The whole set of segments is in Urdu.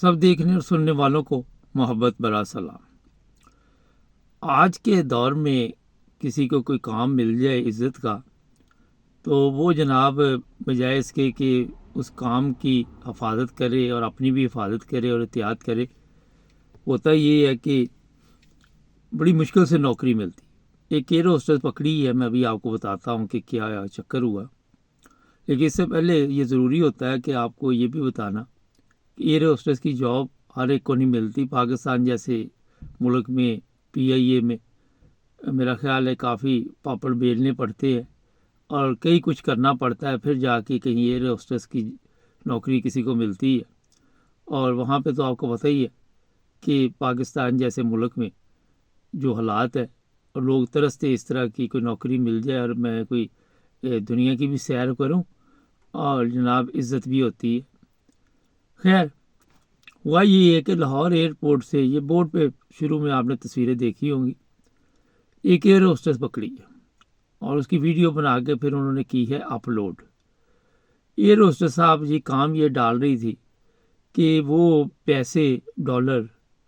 سب دیکھنے اور سننے والوں کو محبت بھرا سلام۔ آج کے دور میں کسی کو کوئی کام مل جائے عزت کا تو وہ جناب بجائے اس کے کہ اس کام کی حفاظت کرے اور اپنی بھی حفاظت کرے اور احتیاط کرے، ہوتا یہ ہے کہ بڑی مشکل سے نوکری ملتی۔ ایک ایئر ہوسٹس پکڑی ہے، میں ابھی آپ کو بتاتا ہوں کہ کیا چکر ہوا، لیکن اس سے پہلے یہ ضروری ہوتا ہے کہ آپ کو یہ بھی بتانا کہ ایئر ہوسٹس کی جاب ہر ایک کو نہیں ملتی۔ پاکستان جیسے ملک میں PIA میں میرا خیال ہے کافی پاپڑ بیلنے پڑتے ہیں اور کئی کچھ کرنا پڑتا ہے، پھر جا کے کہیں ایئر ہوسٹس کی نوکری کسی کو ملتی ہے۔ اور وہاں پہ تو آپ کو پتہ ہی ہے کہ پاکستان جیسے ملک میں جو حالات ہے، اور لوگ ترستے اس طرح کی کوئی نوکری مل جائے اور میں کوئی دنیا کی بھی سیر کروں اور جناب عزت بھی ہوتی ہے۔ خیر ہوا یہ ہے کہ لاہور ایئرپورٹ سے، یہ بورڈ پہ شروع میں آپ نے تصویریں دیکھی ہوں گی، ایک ایئر ہوسٹس پکڑی ہے اور اس کی ویڈیو بنا کے پھر انہوں نے کی ہے اپلوڈ۔ ایئر ہوسٹس صاحب جی کام یہ ڈال رہی تھی کہ وہ پیسے، ڈالر،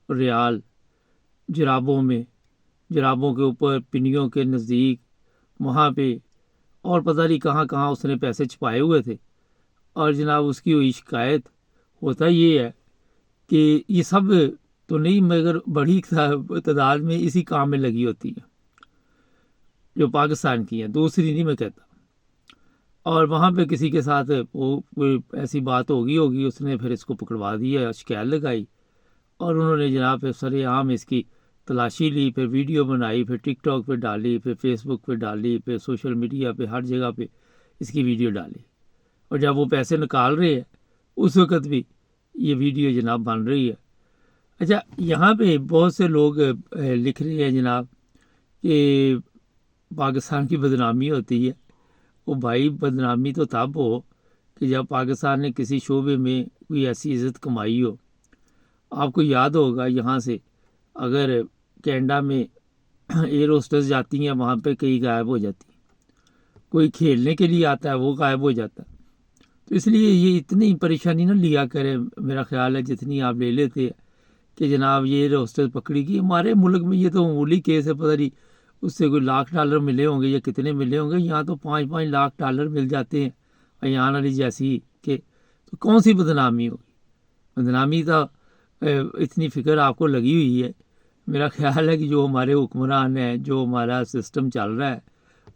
ریال جرابوں کے اوپر، پنیوں کے نزدیک، وہاں پہ اور پتہ نہیں کہاں کہاں اس نے پیسے چھپائے ہوئے تھے، اور جناب اس کی ہوئی شکایت۔ ہوتا یہ ہے کہ یہ سب تو نہیں مگر بڑی تعداد میں اسی کام میں لگی ہوتی ہے جو پاکستان کی ہیں، دوسری نہیں میں کہتا۔ اور وہاں پہ کسی کے ساتھ وہ کوئی ایسی بات ہوگی، اس نے پھر اس کو پکڑوا دیا، شکایت لگائی اور انہوں نے جناب پھر سر عام اس کی تلاشی لی، پھر ویڈیو بنائی، پھر ٹک ٹاک پہ ڈالی، پھر فیس بک پہ ڈالی، پھر سوشل میڈیا پہ ہر جگہ پہ اس کی ویڈیو ڈالی۔ اور جب وہ پیسے نکال رہے ہیں اس وقت بھی یہ ویڈیو جناب بن رہی ہے۔ اچھا، یہاں پہ بہت سے لوگ لکھ رہے ہیں جناب کہ پاکستان کی بدنامی ہوتی ہے۔ وہ بھائی بدنامی تو تب ہو کہ جب پاکستان نے کسی شعبے میں کوئی ایسی عزت کمائی ہو۔ آپ کو یاد ہوگا یہاں سے اگر کینیڈا میں ایئر ہوسٹس جاتی ہیں، وہاں پہ کئی غائب ہو جاتی ہیں، کوئی کھیلنے کے لیے آتا ہے وہ غائب ہو جاتا ہے۔ تو اس لیے یہ اتنی پریشانی نہ لیا کرے، میرا خیال ہے جتنی آپ لے لیتے ہیں کہ جناب یہ ایئر ہوسٹس پکڑی گئی۔ ہمارے ملک میں یہ تو معمولی کیس ہے، پتہ نہیں اس سے کوئی $1,00,000 ملے ہوں گے یا کتنے ملے ہوں گے، یہاں تو $5,5 مل جاتے ہیں ایان علی جیسی کہ تو کون سی بدنامی ہوگی؟ بدنامی تو اتنی فکر آپ کو لگی ہوئی ہے۔ میرا خیال ہے کہ جو ہمارے حکمران ہیں، جو ہمارا سسٹم چل رہا ہے،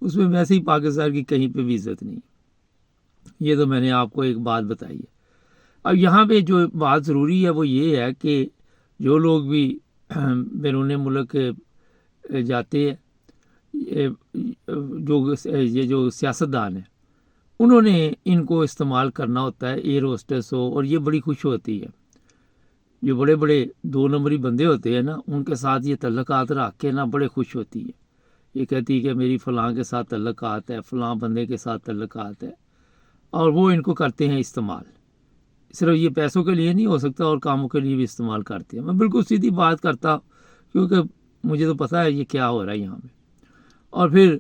اس میں ویسے ہی پاکستان کی کہیں پہ بھی عزت نہیں۔ یہ تو میں نے آپ کو ایک بات بتائی ہے۔ اب یہاں پہ جو بات ضروری ہے وہ یہ ہے کہ جو لوگ بھی بیرون ملک جاتے ہیں، یہ جو سیاستدان ہیں، انہوں نے ان کو استعمال کرنا ہوتا ہے، ایئر ہوسٹس ہو، اور یہ بڑی خوش ہوتی ہے۔ جو بڑے بڑے 2 نمبری بندے ہوتے ہیں نا، ان کے ساتھ یہ تعلقات رکھ کے نا بڑے خوش ہوتی ہے۔ یہ کہتی ہے کہ میری فلاں کے ساتھ تعلقات ہے، فلاں بندے کے ساتھ تعلقات ہے، اور وہ ان کو کرتے ہیں استعمال۔ صرف یہ پیسوں کے لیے نہیں ہو سکتا، اور کاموں کے لیے بھی استعمال کرتے ہیں۔ میں بالکل سیدھی بات کرتا ہوں کیونکہ مجھے تو پتہ ہے یہ کیا ہو رہا ہے یہاں پہ۔ اور پھر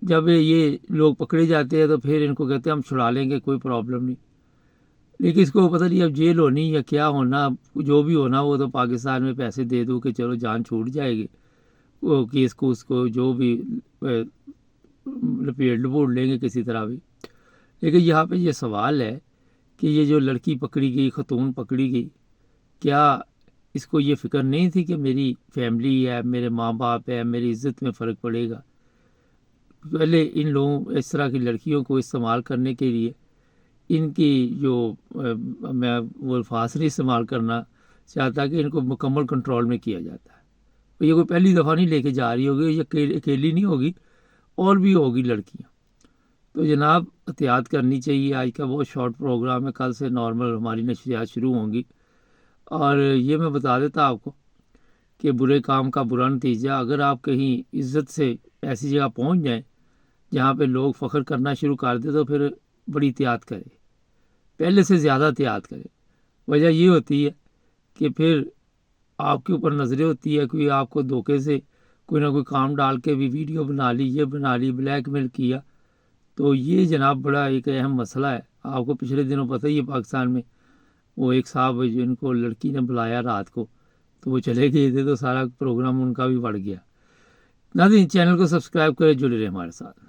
جب یہ لوگ پکڑے جاتے ہیں تو پھر ان کو کہتے ہیں ہم چھڑا لیں گے، کوئی پرابلم نہیں۔ لیکن اس کو پتہ نہیں اب جیل ہونی یا کیا ہونا، جو بھی ہونا وہ تو پاکستان میں پیسے دے دو کہ چلو جان چھوٹ جائے گی، وہ کیس کو اس کو جو بھی لپیٹ لیں گے کسی طرح بھی۔ لیکن یہاں پہ یہ سوال ہے کہ یہ جو لڑکی پکڑی گئی، خاتون پکڑی گئی، کیا اس کو یہ فکر نہیں تھی کہ میری فیملی ہے، میرے ماں باپ ہے، میری عزت میں فرق پڑے گا؟ پہلے ان لوگوں اس طرح کی لڑکیوں کو استعمال کرنے کے لیے ان کی جو میں وہ الفاظ نہیں استعمال کرنا چاہتا کہ ان کو مکمل کنٹرول میں کیا جاتا ہے۔ یہ کوئی پہلی دفعہ نہیں لے کے جا رہی ہوگی، یہ اکیلی نہیں ہوگی، اور بھی ہوگی لڑکیاں۔ تو جناب احتیاط کرنی چاہیے۔ آج کا بہت شارٹ پروگرام ہے، کل سے نارمل ہماری نشریات شروع ہوں گی۔ اور یہ میں بتا دیتا آپ کو کہ برے کام کا برا نتیجہ، اگر آپ کہیں عزت سے ایسی جگہ پہنچ جائیں جہاں پہ لوگ فخر کرنا شروع کر دیں تو پھر بڑی احتیاط کرے، پہلے سے زیادہ احتیاط کرے۔ وجہ یہ ہوتی ہے کہ پھر آپ کے اوپر نظریں ہوتی ہے، کوئی آپ کو دھوکے سے کوئی نہ کوئی کام ڈال کے بھی ویڈیو بنا لی، یہ بنا لی، بلیک میل کیا، تو یہ جناب بڑا ایک اہم مسئلہ ہے۔ آپ کو پچھلے دنوں پتہ ہی ہے پاکستان میں وہ ایک صاحب جن کو لڑکی نے بلایا رات کو تو وہ چلے گئے تھے، تو سارا پروگرام ان کا بھی بڑھ گیا۔ ناظرین چینل کو سبسکرائب کریں، جڑے رہے ہمارے ساتھ۔